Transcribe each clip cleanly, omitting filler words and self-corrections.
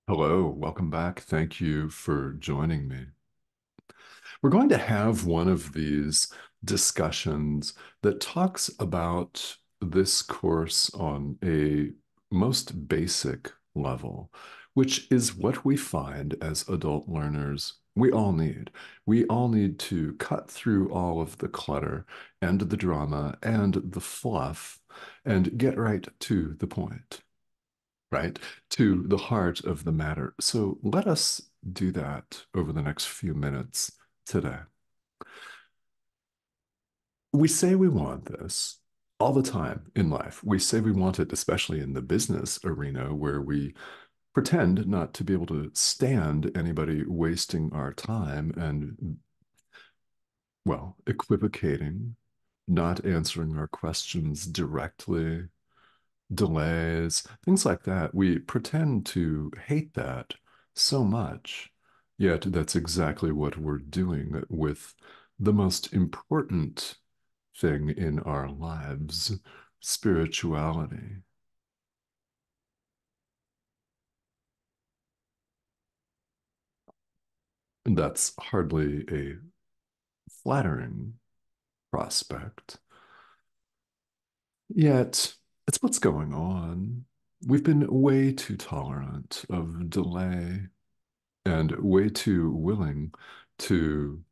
Hello, welcome back. Thank you for joining me. We're going to have one of these discussions that talks about this course on a most basic level, which is what we find as adult learners we all need. We all need to cut through all of the clutter and the drama and the fluff and get right to the point, right? To the heart of the matter. So let us do that over the next few minutes today. We say we want this all the time in life. We say we want it, especially in the business arena, where we pretend not to be able to stand anybody wasting our time and, well, equivocating, not answering our questions directly, delays, things like that. We pretend to hate that so much, yet that's exactly what we're doing with the most important thing in our lives, spirituality. And that's hardly a flattering prospect. Yet, it's what's going on. We've been way too tolerant of delay and way too willing to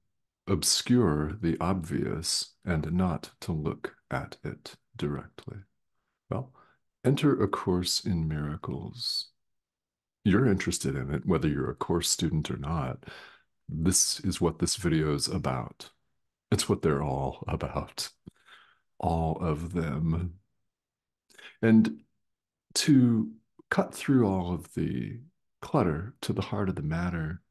obscure the obvious and not to look at it directly. Well, enter A Course in Miracles. You're interested in it, whether you're a course student or not. This is what this video is about. It's what they're all about, all of them. And to cut through all of the clutter to the heart of the matter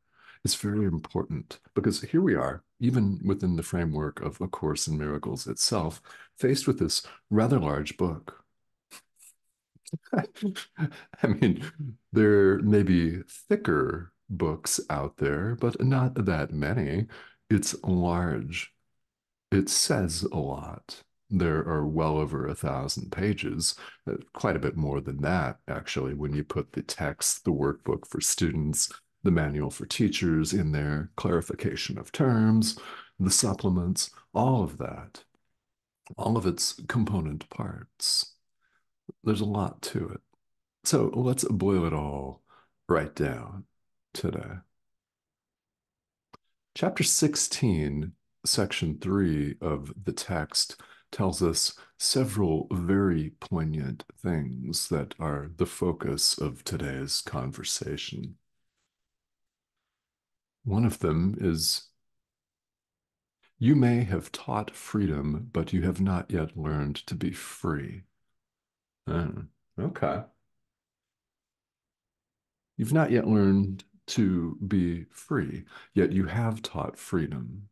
is very important because here we are, even within the framework of A Course in Miracles itself, faced with this rather large book. I mean, there may be thicker books out there, but not that many. It's large. It says a lot. There are well over 1,000 pages, quite a bit more than that, actually, when you put the text, the workbook for students, the manual for teachers in there, clarification of terms, the supplements, all of that, all of its component parts. There's a lot to it. So let's boil it all right down today. Chapter 16, section 3 of the text tells us several very poignant things that are the focus of today's conversation. One of them is you may have taught freedom, but you have not yet learned to be free. Hmm, okay. You've not yet learned to be free, yet you have taught freedom.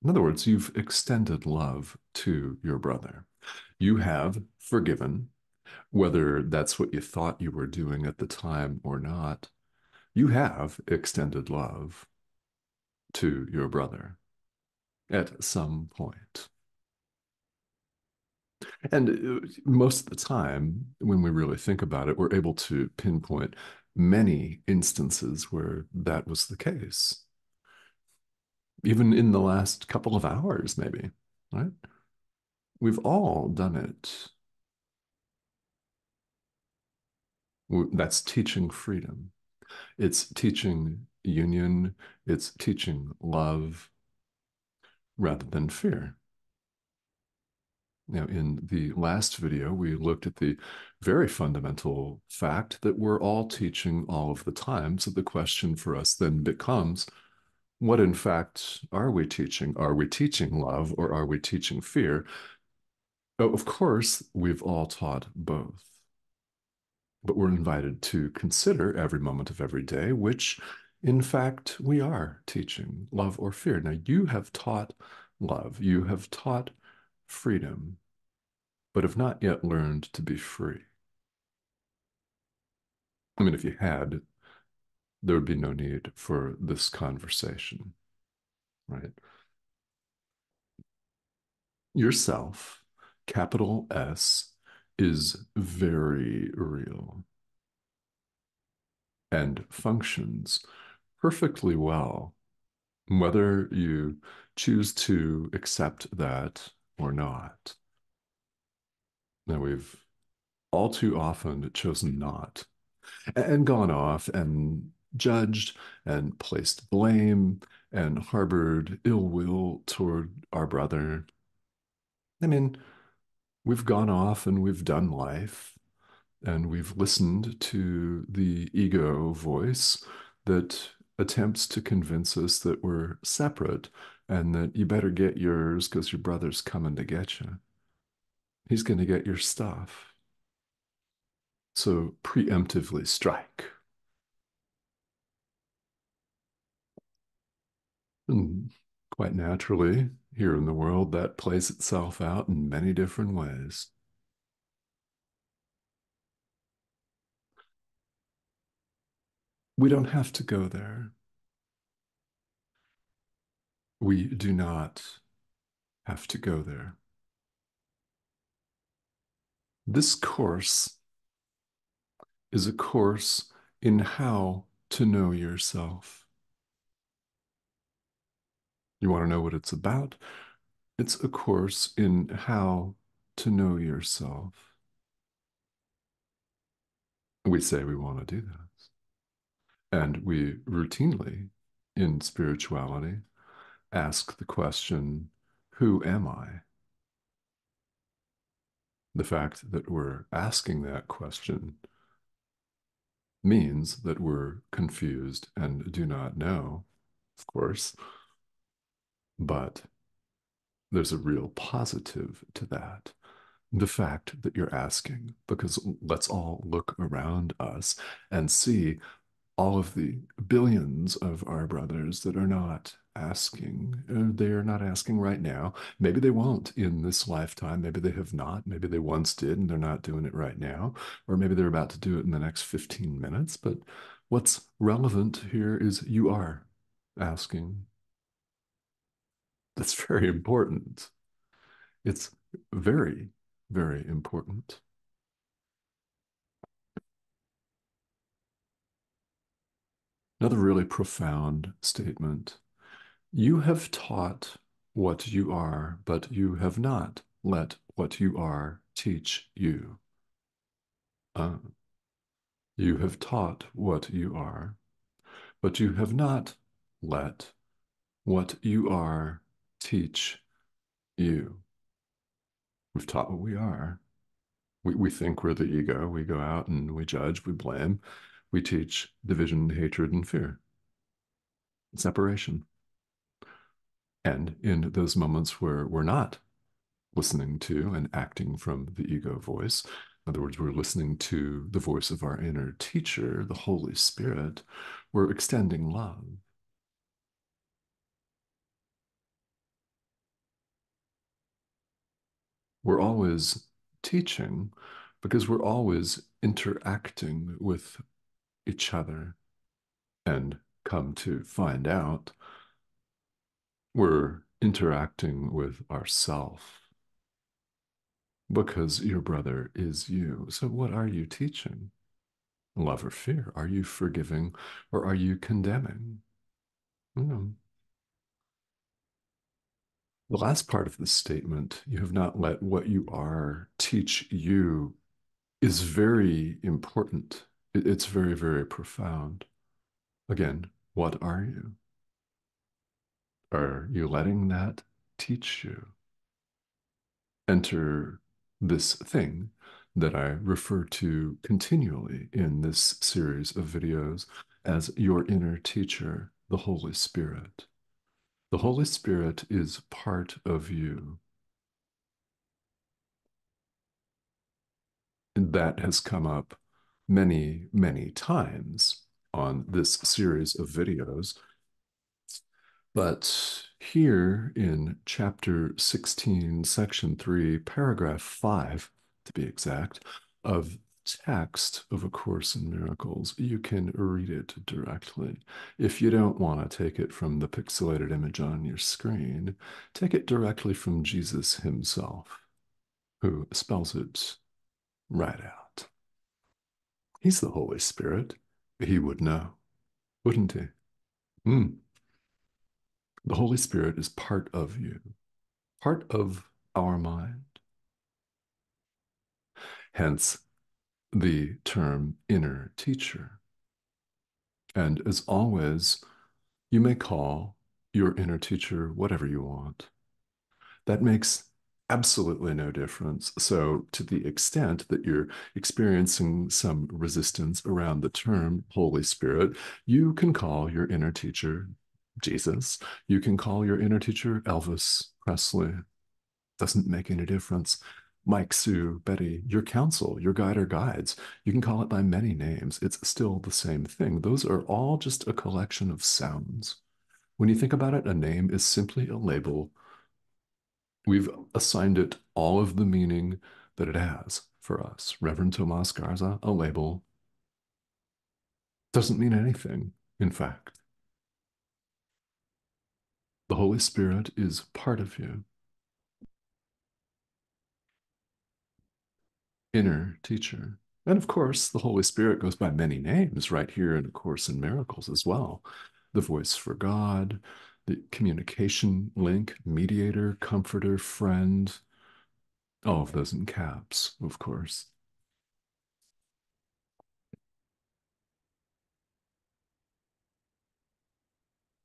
In other words, you've extended love to your brother. You have forgiven, whether that's what you thought you were doing at the time or not. You have extended love to your brother at some point. And most of the time, when we really think about it, we're able to pinpoint many instances where that was the case, even in the last couple of hours, maybe, right? We've all done it. That's teaching freedom. It's teaching union. It's teaching love rather than fear. Now, in the last video, we looked at the very fundamental fact that we're all teaching all of the time. So the question for us then becomes, what in fact are we teaching? Are we teaching love or are we teaching fear? Oh, of course, we've all taught both, but we're invited to consider every moment of every day, which in fact we are teaching love or fear. Now, you have taught love, you have taught freedom, but have not yet learned to be free. I mean, if you had, there would be no need for this conversation, right? Yourself, capital S, is very real. and functions perfectly well, whether you choose to accept that or not. Now, we've all too often chosen not and gone off and judged and placed blame and harbored ill will toward our brother. I mean, we've gone off and we've done life and we've listened to the ego voice that attempts to convince us that we're separate and that you better get yours because your brother's coming to get you. He's going to get your stuff. So preemptively strike. And quite naturally, here in the world, that plays itself out in many different ways. We don't have to go there. We do not have to go there. This course is a course in how to know yourself. You want to know what it's about? It's a course in how to know yourself. We say we want to do that. And we routinely, in spirituality, ask the question, who am I? The fact that we're asking that question means that we're confused and do not know, of course, but there's a real positive to that. The fact that you're asking, because let's all look around us and see all of the billions of our brothers that are not asking. They are not asking right now. Maybe they won't in this lifetime. Maybe they have not. Maybe they once did and they're not doing it right now. Or maybe they're about to do it in the next 15 minutes. But what's relevant here is you are asking. That's very important. It's very, very important. Another really profound statement. You have taught what you are, but you have not let what you are teach you. Uh, you have taught what you are, but you have not let what you are teach you. We've taught what we are. We think we're the ego. We go out and we judge, we blame. We teach division, hatred, and fear, separation. And in those moments where we're not listening to and acting from the ego voice. In other words, we're listening to the voice of our inner teacher, the Holy Spirit. We're extending love. We're always teaching because we're always interacting with each other. And come to find out, we're interacting with ourself because your brother is you. So, what are you teaching? Love or fear? Are you forgiving or are you condemning? Mm. The last part of this statement, you have not let what you are teach you, is very important. It's very, very profound. Again, what are you? Are you letting that teach you? Enter this thing that I refer to continually in this series of videos as your inner teacher, the Holy Spirit. The Holy Spirit is part of you. And that has come up many, many times on this series of videos. But here in chapter 16, section 3, paragraph 5, to be exact, of text of A Course in Miracles, you can read it directly. If you don't want to take it from the pixelated image on your screen, take it directly from Jesus himself, who spells it right out. He's the Holy Spirit. He would know, wouldn't he? Mm. The Holy Spirit is part of you, part of our mind. Hence the term inner teacher. And as always, you may call your inner teacher whatever you want. That makes absolutely no difference. So, to the extent that you're experiencing some resistance around the term Holy Spirit, you can call your inner teacher Jesus. You can call your inner teacher Elvis Presley. Doesn't make any difference. Mike, Sue, Betty, your counsel, your guide or guides, you can call it by many names. It's still the same thing. Those are all just a collection of sounds. When you think about it, a name is simply a label. We've assigned it all of the meaning that it has for us. Reverend Tomas Garza, a label, doesn't mean anything, in fact. The Holy Spirit is part of you, inner teacher. And of course, the Holy Spirit goes by many names right here in A Course in Miracles as well. The voice for God, the communication link, mediator, comforter, friend, all of those in caps, of course.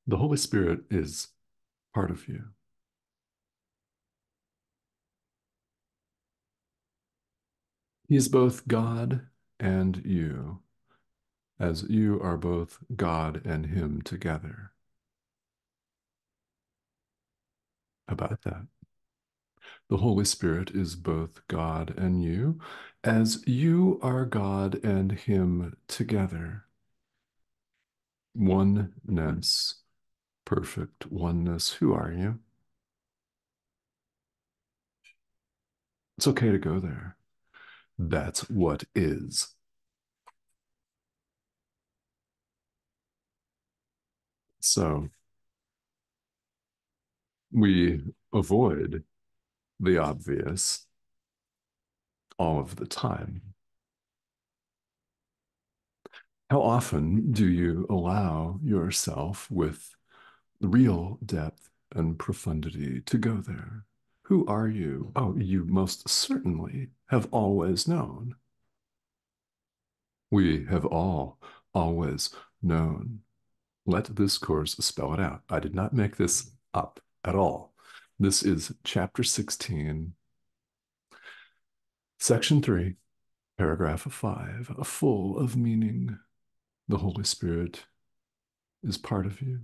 The Holy Spirit is part of you. He is both God and you, as you are both God and Him together. How about that? The Holy Spirit is both God and you, as you are God and Him together. Oneness, perfect oneness. Who are you? It's okay to go there. That's what is. So we avoid the obvious all of the time. How often do you allow yourself with real depth and profundity to go there? Who are you? Oh, you most certainly have always known. We have all always known. Let this course spell it out. I did not make this up at all. This is chapter 16, section 3, paragraph 5, full of meaning. The Holy Spirit is part of you.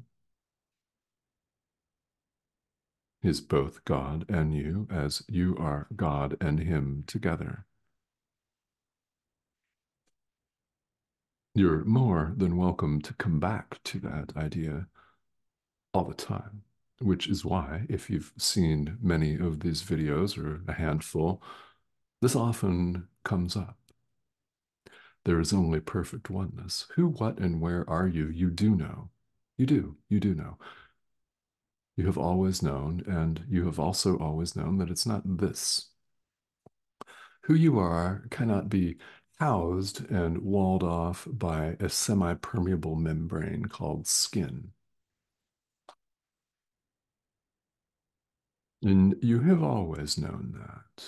He is both God and you, as you are God and Him together. You're more than welcome to come back to that idea all the time, which is why, if you've seen many of these videos or a handful, this often comes up. There is only perfect oneness. Who, what, and where are you? You do know. You do. You do know. You have always known, and you have also always known that it's not this. Who you are cannot be housed and walled off by a semi-permeable membrane called skin. And you have always known that.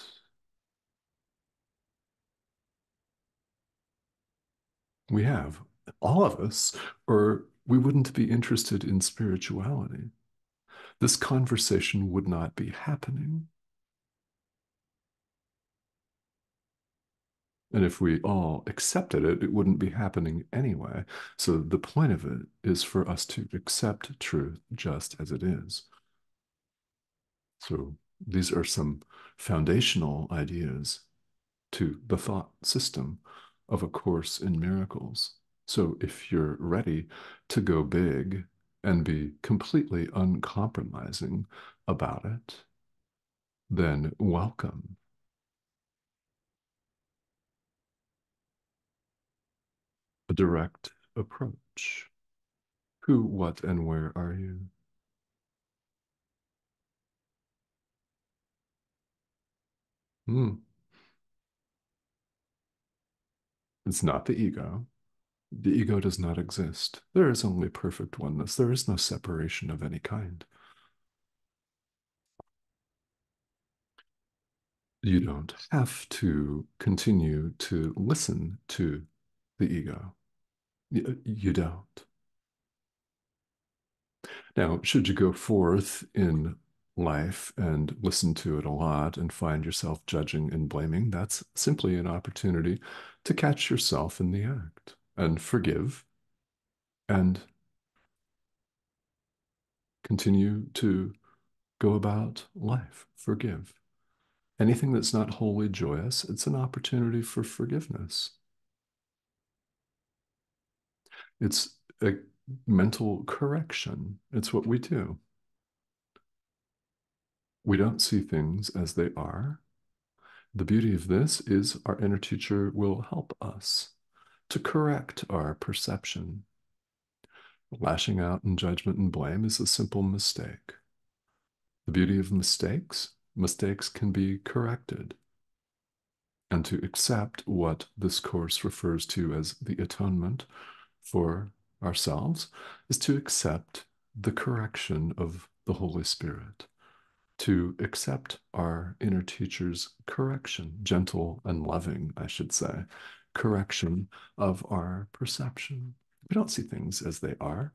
We have, all of us, or we wouldn't be interested in spirituality. This conversation would not be happening. And if we all accepted it, it wouldn't be happening anyway. So the point of it is for us to accept truth just as it is. So these are some foundational ideas to the thought system of A Course in Miracles. So if you're ready to go big and be completely uncompromising about it, then welcome. A direct approach. Who, what, and where are you? Hmm. It's not the ego. The ego does not exist. There is only perfect oneness. There is no separation of any kind. You don't have to continue to listen to the ego. You don't. Now, should you go forth in life and listen to it a lot and find yourself judging and blaming, that's simply an opportunity to catch yourself in the act and forgive and continue to go about life. Forgive. Anything that's not wholly joyous, it's an opportunity for forgiveness. It's a mental correction. It's what we do. We don't see things as they are. The beauty of this is our inner teacher will help us to correct our perception. Lashing out in judgment and blame is a simple mistake. The beauty of mistakes, mistakes can be corrected. And to accept what this course refers to as the atonement for ourselves is to accept the correction of the Holy Spirit, to accept our inner teacher's correction, gentle and loving, I should say, correction of our perception. We don't see things as they are.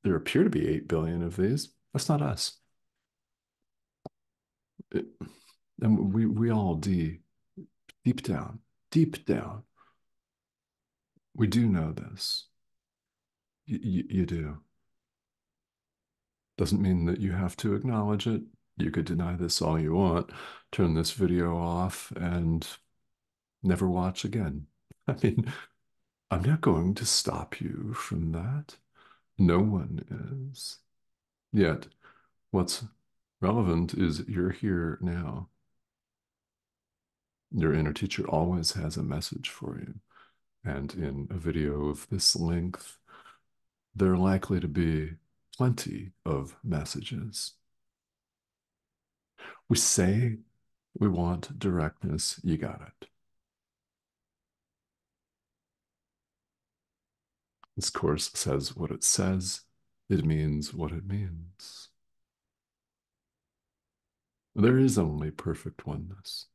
There appear to be 8 billion of these. That's not us. It, and we all deep down, we do know this. You do. Doesn't mean that you have to acknowledge it. You could deny this all you want, turn this video off, and never watch again. I mean, I'm not going to stop you from that. No one is. Yet, what's relevant is you're here now. Your inner teacher always has a message for you. And in a video of this length, there are likely to be plenty of messages. We say we want directness, you got it. This course says what it says, it means what it means. There is only perfect oneness.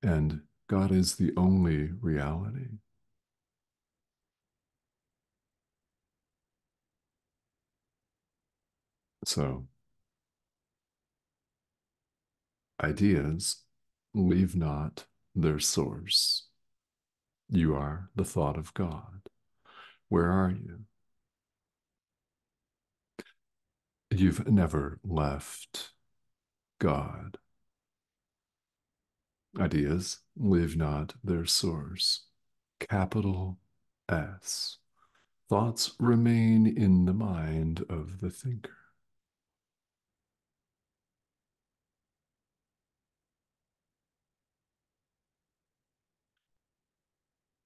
And God is the only reality. So, ideas leave not their source. You are the thought of God. Where are you? You've never left God. Ideas leave not their source. Capital S. Thoughts remain in the mind of the thinker.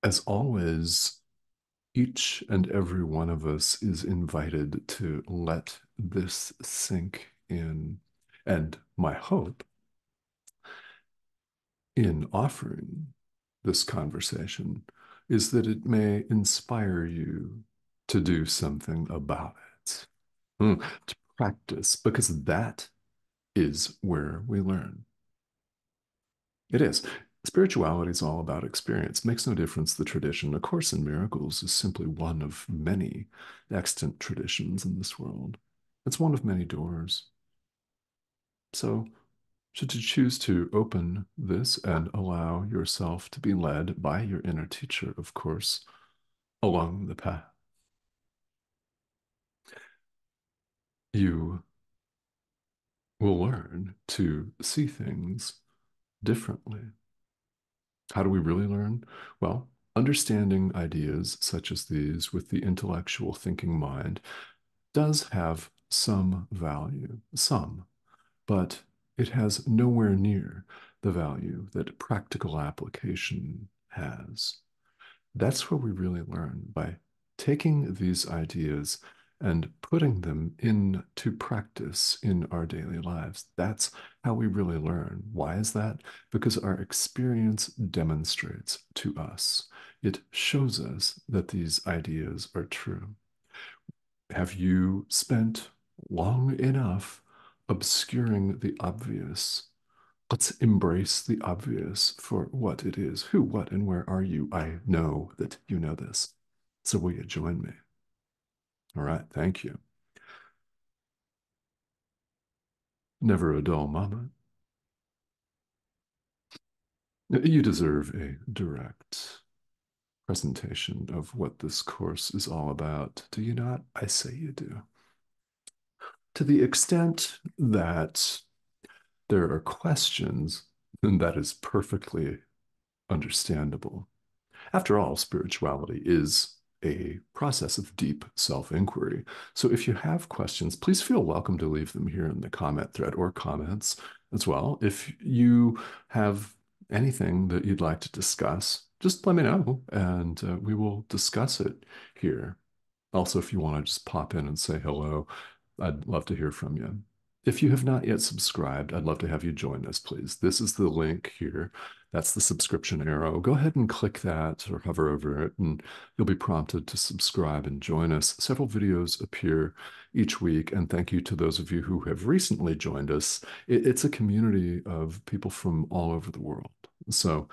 As always, each and every one of us is invited to let this sink in. And my hope in offering this conversation is that it may inspire you to do something about it, to practice, because that is where we learn. It is. Spirituality is all about experience. It makes no difference the tradition. A Course in Miracles is simply one of many extant traditions in this world. It's one of many doors. So, should you choose to open this and allow yourself to be led by your inner teacher, of course, along the path, you will learn to see things differently. How do we really learn? Well, understanding ideas such as these with the intellectual thinking mind does have some value, some, but it has nowhere near the value that practical application has. That's where we really learn by taking these ideas and putting them into practice in our daily lives. That's how we really learn. Why is that? Because our experience demonstrates to us. it shows us that these ideas are true. Have you spent long enough obscuring the obvious? Let's embrace the obvious for what it is. Who, what, and where are you? I know that you know this. So will you join me? All right, thank you. Never a dull moment. You deserve a direct presentation of what this course is all about. Do you not? I say you do. To the extent that there are questions, then that is perfectly understandable. After all, spirituality is a process of deep self inquiry. So if you have questions, please feel welcome to leave them here in the comment thread or comments as well. If you have anything that you'd like to discuss, just let me know and we will discuss it here. Also, if you want to just pop in and say hello, I'd love to hear from you. If you have not yet subscribed, I'd love to have you join us, please. This is the link here. That's the subscription arrow. Go ahead and click that or hover over it, and you'll be prompted to subscribe and join us. Several videos appear each week, and thank you to those of you who have recently joined us. It's a community of people from all over the world. So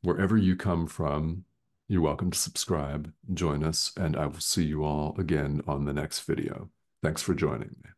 wherever you come from, you're welcome to subscribe, join us, and I will see you all again on the next video. Thanks for joining me.